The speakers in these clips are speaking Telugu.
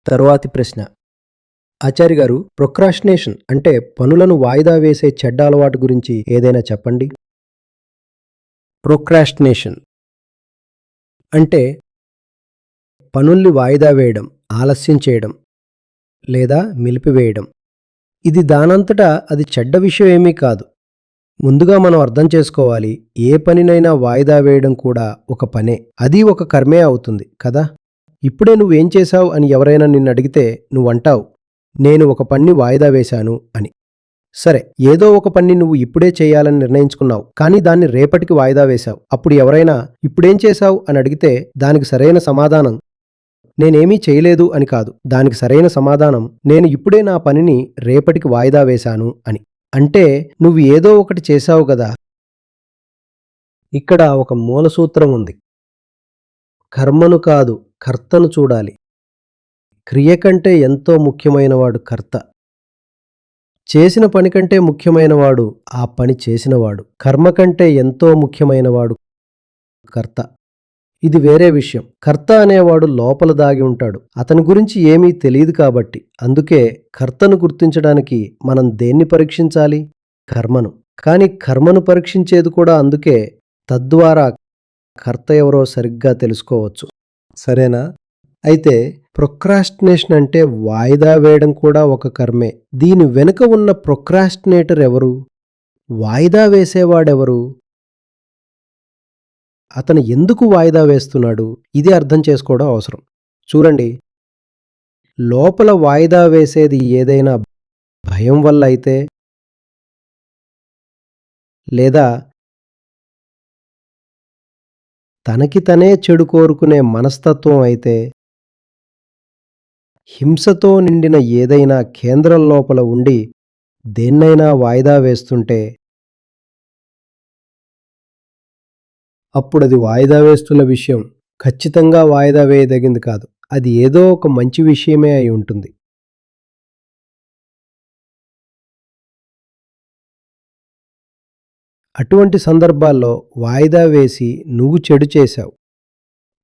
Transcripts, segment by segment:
తరువాతి ప్రశ్న. ఆచార్య గారు, ప్రొక్రాస్టినేషన్ అంటే పనులను వాయిదా వేసే చెడ్డ అలవాటు గురించి ఏదైనా చెప్పండి. ప్రొక్రాస్టినేషన్ అంటే పనుల్ని వాయిదా వేయడం, ఆలస్యం చేయడం లేదా నిలిపివేయడం. ఇది దానంతటా అది చెడ్డ విషయం ఏమీ కాదు. ముందుగా మనం అర్థం చేసుకోవాలి, ఏ పనినైనా వాయిదా వేయడం కూడా ఒక పనే. అది ఒక కర్మే అవుతుంది కదా. ఇప్పుడే నువ్వేం చేశావు అని ఎవరైనా నిన్ను అడిగితే నువ్వంటావు, నేను ఒక పని వాయిదా వేశాను అని. సరే, ఏదో ఒక పని నువ్వు ఇప్పుడే చేయాలని నిర్ణయించుకున్నావు, కానీ దాన్ని రేపటికి వాయిదా వేశావు. అప్పుడు ఎవరైనా ఇప్పుడేం చేశావు అని అడిగితే దానికి సరైన సమాధానం నేనేమీ చేయలేదు అని కాదు. దానికి సరైన సమాధానం నేను ఇప్పుడే నా పనిని రేపటికి వాయిదా వేశాను అని. అంటే నువ్వు ఏదో ఒకటి చేశావు గదా. ఇక్కడ ఒక మూలసూత్రం ఉంది. కర్మను కాదు, కర్తను చూడాలి. క్రియ కంటే ఎంతో ముఖ్యమైనవాడు కర్త. చేసిన పని కంటే ముఖ్యమైనవాడు ఆ పని చేసినవాడు. కర్మ కంటే ఎంతో ముఖ్యమైనవాడు కర్త. ఇది వేరే విషయం. కర్త అనేవాడు లోపల దాగి ఉంటాడు. అతని గురించి ఏమీ తెలియదు కాబట్టి. అందుకే కర్తను గుర్తించడానికి మనం దేన్ని పరీక్షించాలి? కర్మను. కానీ కర్మను పరీక్షించేది కూడా అందుకే. తద్వారా కర్త ఎవరో సరిగ్గా తెలుసుకోవచ్చు. సరేనా? అయితే ప్రొక్రాస్టినేషన్ అంటే వాయిదా వేయడం కూడా ఒక కర్మే. దీని వెనుక ఉన్న ప్రొక్రాస్టినేటర్ ఎవరు? వాయిదా వేసేవాడెవరు? అతను ఎందుకు వాయిదా వేస్తున్నాడు? ఇది అర్థం చేసుకోవడం అవసరం. చూడండి, లోపల వాయిదా వేసేది ఏదైనా భయం వల్ల అయితే, లేదా తనకి తనే చెడు కోరుకునే మనస్తత్వం అయితే, హింసతో నిండిన ఏదైనా కేంద్రం లోపల ఉండి దేన్నైనా వాయిదా వేస్తుంటే అప్పుడది వాయిదా వేస్తున్న విషయం ఖచ్చితంగా వాయిదా వేయదగింది కాదు. అది ఏదో ఒక మంచి విషయమే అయి ఉంటుంది. అటువంటి సందర్భాల్లో వాయిదా వేసి నువ్వు చెడు చేశావు.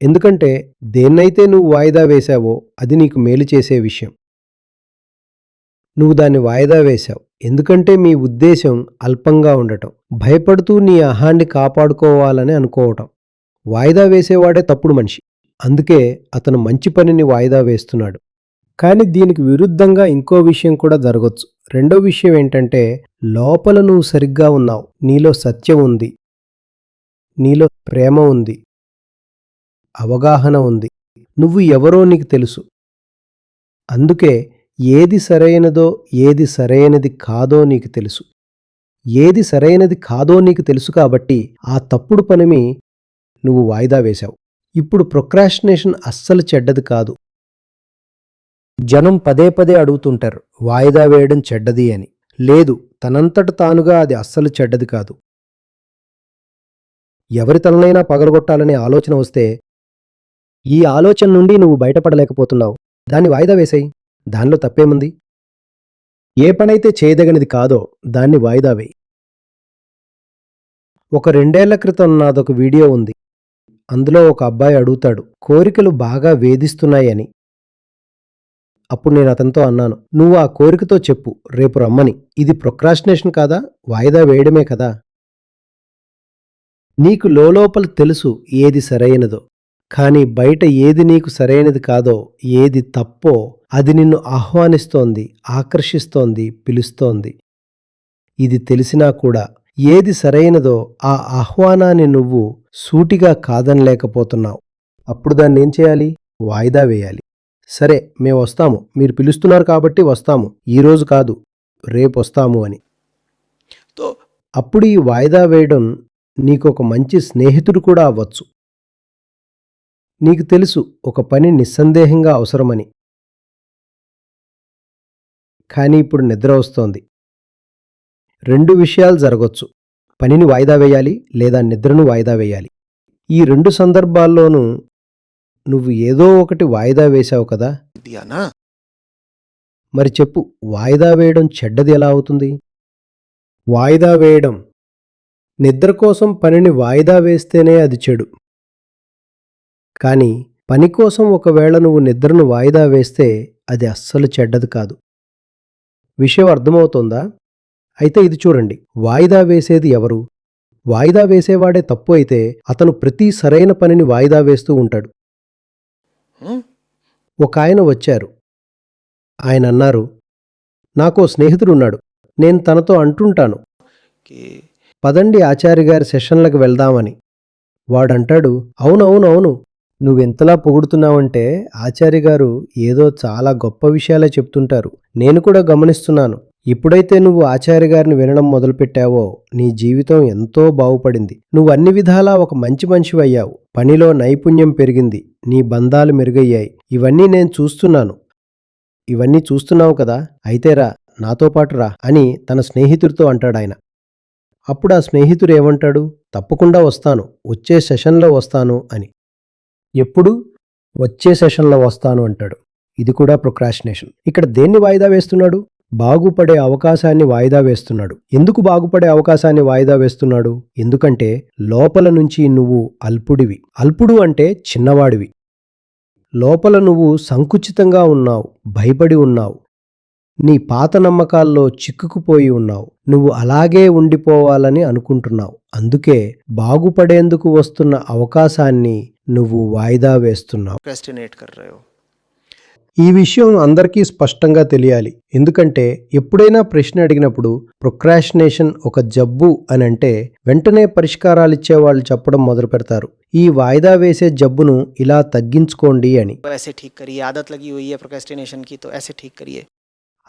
ఎందుకంటే దేన్నైతే నువ్వు వాయిదా వేశావో అది నీకు మేలు చేసే విషయం. నువ్వు దాన్ని వాయిదా వేశావు ఎందుకంటే మీ ఉద్దేశం అల్పంగా ఉండటం, భయపడుతూ నీ అహాన్ని కాపాడుకోవాలని అనుకోవటం. వాయిదా వేసేవాడే తప్పుడు మనిషి. అందుకే అతను మంచి పనిని వాయిదా వేస్తున్నాడు. కానీ దీనికి విరుద్ధంగా ఇంకో విషయం కూడా జరగొచ్చు. రెండో విషయం ఏంటంటే, లోపల నువ్వు సరిగ్గా ఉన్నావు, నీలో సత్యం ఉంది, నీలో ప్రేమ ఉంది, అవగాహన ఉంది, నువ్వు ఎవరో నీకు తెలుసు. అందుకే ఏది సరైనదో ఏది సరైనది కాదో నీకు తెలుసు. ఏది సరైనది కాదో నీకు తెలుసు కాబట్టి ఆ తప్పుడు పనిని నువ్వు వాయిదా వేశావు. ఇప్పుడు ప్రొక్రాస్టినేషన్ అస్సలు చెడ్డది కాదు. జనం పదే పదే అడుగుతుంటారు, వాయిదా వేయడం చెడ్డది అని. లేదు, తనంతట తానుగా అది అస్సలు చెడ్డది కాదు. ఎవరి తలనైనా పగలగొట్టాలనే ఆలోచన వస్తే, ఈ ఆలోచన నుండి నువ్వు బయటపడలేకపోతున్నావు, దాన్ని వాయిదా వేసేయి. దానిలో తప్పేముంది? ఏ పనైతే చేయదగినది కాదో దాన్ని వాయిదా వేయి. ఒక 2 ఏళ్ల క్రితం నాదొక వీడియో ఉంది. అందులో ఒక అబ్బాయి అడుగుతాడు, కోరికలు బాగా వేధిస్తున్నాయని. అప్పుడు నేను అతనితో అన్నాను, నువ్వు ఆ కోరికతో చెప్పు, రేపు రమ్మని. ఇది ప్రొక్రాస్టినేషన్ కాదా? వాయిదా వేయడమే కదా. నీకు లోలోపల తెలుసు ఏది సరైనదో, కానీ బయట ఏది నీకు సరైనది కాదో, ఏది తప్పో అది నిన్ను ఆహ్వానిస్తోంది, ఆకర్షిస్తోంది, పిలుస్తోంది. ఇది తెలిసినా కూడా ఏది సరైనదో ఆ ఆహ్వానాన్ని నువ్వు సూటిగా కాదనలేకపోతున్నావు. అప్పుడు దాన్ని ఏం చేయాలి? వాయిదా వేయాలి. సరే, మేము వస్తాము, మీరు పిలుస్తున్నారు కాబట్టి వస్తాము, ఈరోజు కాదు రేపు వస్తాము అని. అప్పుడు ఈ వాయిదా వేయడం నీకొక మంచి స్నేహితుడు కూడా అవ్వచ్చు. నీకు తెలుసు ఒక పని నిస్సందేహంగా అవసరమని, కానీ ఇప్పుడు నిద్ర వస్తోంది. 2 విషయాలు జరగొచ్చు. పనిని వాయిదా వేయాలి లేదా నిద్రను వాయిదా వేయాలి. ఈ 2 సందర్భాల్లోనూ నువ్వు ఏదో ఒకటి వాయిదా వేశావు కదా. మరి చెప్పు, వాయిదా వేయడం చెడ్డది ఎలా అవుతుంది? వాయిదా వేయడం, నిద్ర కోసం పనిని వాయిదా వేస్తేనే అది చెడు. కానీ పని కోసం ఒకవేళ నువ్వు నిద్రను వాయిదా వేస్తే అది అస్సలు చెడ్డది కాదు. విషయం అర్థమవుతోందా? అయితే ఇది చూడండి, వాయిదా వేసేది ఎవరు? వాయిదా వేసేవాడే తప్పు అయితే అతను ప్రతి సరైన పనిని వాయిదా వేస్తూ ఉంటాడు. ఒకాయన వచ్చారు. ఆయన అన్నారు, నాకో స్నేహితుడున్నాడు. నేను తనతో అంటుంటాను, పదండి ఆచార్య గారి సెషన్లకు వెళ్దామని. వాడంటాడు, అవునవునవును, నువ్వెంతలా పొగుడుతున్నావంటే ఆచార్య గారు ఏదో చాలా గొప్ప విషయాలే చెప్తుంటారు. నేను కూడా గమనిస్తున్నాను. ఇప్పుడైతే నువ్వు ఆచార్య గారిని వినడం మొదలుపెట్టావో నీ జీవితం ఎంతో బాగుపడింది. నువ్వు అన్ని విధాలా ఒక మంచి మనిషివయ్యావు. పనిలో నైపుణ్యం పెరిగింది. నీ బంధాలు మెరుగయ్యాయి. ఇవన్నీ నేను చూస్తున్నాను. ఇవన్నీ చూస్తున్నావు కదా, అయితే రా, నాతో పాటు రా అని తన స్నేహితుడితో అంటాడాయన. అప్పుడు ఆ స్నేహితుడు ఏమంటాడు, తప్పకుండా వస్తాను, వచ్చే సెషన్లో వస్తాను అని. ఎప్పుడు? వచ్చే సెషన్లో వస్తాను అంటాడు. ఇది కూడా ప్రొక్రాస్టినేషన్. ఇక్కడ దేన్ని వాయిదా వేస్తున్నాడు? బాగుపడే అవకాశాన్ని వాయిదా వేస్తున్నాడు. ఎందుకు బాగుపడే అవకాశాన్ని వాయిదా వేస్తున్నాడు? ఎందుకంటే లోపల నుంచి నువ్వు అల్పుడివి. అల్పుడు అంటే చిన్నవాడివి. లోపల నువ్వు సంకుచితంగా ఉన్నావు, భయపడి ఉన్నావు, నీ పాత నమ్మకాల్లో చిక్కుకుపోయి ఉన్నావు. నువ్వు అలాగే ఉండిపోవాలని అనుకుంటున్నావు. అందుకే బాగుపడేందుకు వస్తున్న అవకాశాన్ని నువ్వు వాయిదా వేస్తున్నావు. ఈ విషయం అందరికీ స్పష్టంగా తెలియాలి. ఎందుకంటే ఎప్పుడైనా ప్రశ్న అడిగినప్పుడు ప్రొక్రాస్టినేషన్ ఒక జబ్బు అని అంటే వెంటనే పరిష్కారాలిచ్చే వాళ్ళు చెప్పడం మొదలు పెడతారు, ఈ వాయిదా వేసే జబ్బును ఇలా తగ్గించుకోండి అని.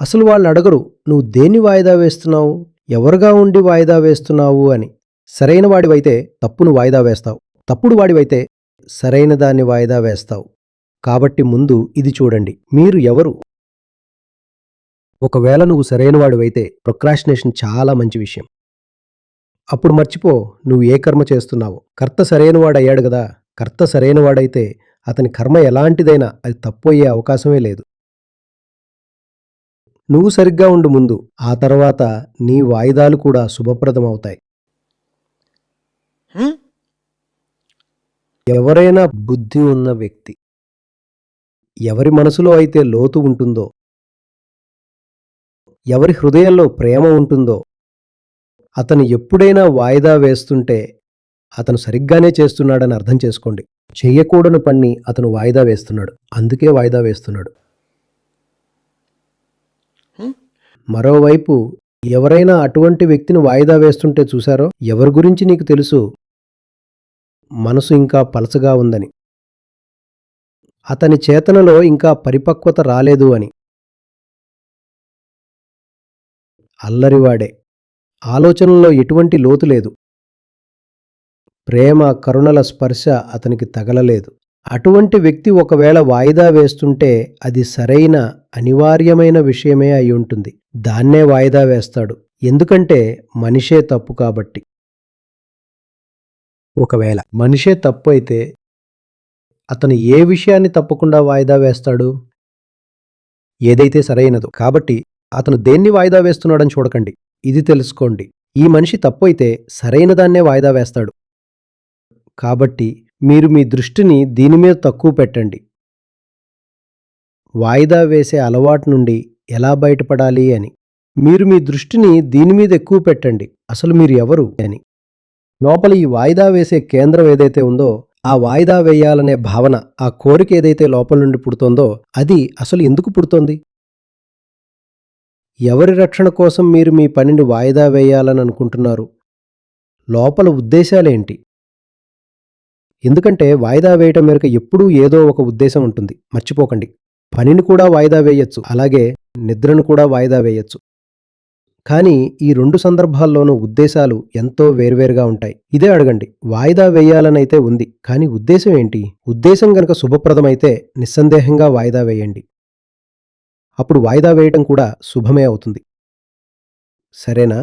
అసలు వాళ్ళు అడగరు, నువ్వు దేన్ని వాయిదా వేస్తున్నావు, ఎవరుగా ఉండి వాయిదా వేస్తున్నావు అని. సరైన వాడివైతే తప్పును వాయిదా వేస్తావు, తప్పుడు వాడివైతే సరైన దాన్ని వాయిదా వేస్తావు. కాబట్టి ముందు ఇది చూడండి, మీరు ఎవరు? ఒకవేళ నువ్వు సరైన వాడివైతే ప్రొక్రాస్టినేషన్ చాలా మంచి విషయం. అప్పుడు మర్చిపో నువ్వు ఏ కర్మ చేస్తున్నావు. కర్త సరైనవాడయ్యాడు కదా. కర్త సరైనవాడైతే అతని కర్మ ఎలాంటిదైనా అది తప్పు అయ్యే అవకాశమే లేదు. నువ్వు సరిగ్గా ఉండు ముందు, ఆ తర్వాత నీ వాయిదాలు కూడా శుభప్రదమవుతాయి. ఎవరైనా బుద్ధి ఉన్న వ్యక్తి, ఎవరి మనసులో అయితే లోతు ఉంటుందో, ఎవరి హృదయంలో ప్రేమ ఉంటుందో, అతను ఎప్పుడైనా వాయిదా వేస్తుంటే అతను సరిగ్గానే చేస్తున్నాడని అర్థం చేసుకోండి. చెయ్యకూడని పని అతను వాయిదా వేస్తున్నాడు, అందుకే వాయిదా వేస్తున్నాడు. మరోవైపు ఎవరైనా అటువంటి వ్యక్తిని వాయిదా వేస్తుంటే చూశారో, ఎవరి గురించి నీకు తెలుసు? మనసు ఇంకా పలచగా ఉందని, అతని చేతనలో ఇంకా పరిపక్వత రాలేదు అని. అల్లరివాడే, ఆలోచనలో ఎటువంటి లోతు లేదు, ప్రేమ కరుణల స్పర్శ అతనికి తగలలేదు. అటువంటి వ్యక్తి ఒకవేళ వాయిదా వేస్తుంటే అది సరైన అనివార్యమైన విషయమే అయి ఉంటుంది. దాన్నే వాయిదా వేస్తాడు, ఎందుకంటే మనిషే తప్పు కాబట్టి. ఒకవేళ మనిషే తప్పు అయితే అతను ఏ విషయాన్ని తప్పకుండా వాయిదా వేస్తాడు? ఏదైతే సరైనదో. కాబట్టి అతను దేన్ని వాయిదా వేస్తున్నాడని చూడకండి, ఇది తెలుసుకోండి, ఈ మనిషి తప్పు అయితే సరైన దాన్నే వాయిదా వేస్తాడు. కాబట్టి మీరు మీ దృష్టిని దీని మీద తక్కువ పెట్టండి. వాయిదా వేసే అలవాటు నుండి ఎలా బయటపడాలి అని. మీరు మీ దృష్టిని దీని మీద ఎక్కువ పెట్టండి, అసలు మీరు ఎవరు అని. లోపల ఈ వాయిదా వేసే కేంద్రం ఏదైతే ఉందో, ఆ వాయిదా వేయాలనే భావన, ఆ కోరిక ఏదైతే లోపల నుండి పుడుతోందో అది అసలు ఎందుకు పుడుతోంది? ఎవరి రక్షణ కోసం మీరు మీ పనిని వాయిదా వేయాలని అనుకుంటున్నారు? లోపల ఉద్దేశాలేంటి? ఎందుకంటే వాయిదా వేయటం మేరకు ఎప్పుడూ ఏదో ఒక ఉద్దేశం ఉంటుంది, మర్చిపోకండి. పనిని కూడా వాయిదా వేయొచ్చు, అలాగే నిద్రను కూడా వాయిదా వేయొచ్చు. కానీ ఈ రెండు సందర్భాల్లోనూ ఉద్దేశాలు ఎంతో వేర్వేరుగా ఉంటాయి. ఇదే అడగండి, వాయిదా వేయాలనైతే ఉంది, కానీ ఉద్దేశం ఏంటి? ఉద్దేశం గనక శుభప్రదమైతే నిస్సందేహంగా వాయిదా వేయండి. అప్పుడు వాయిదా వేయటం కూడా శుభమే అవుతుంది. సరేనా?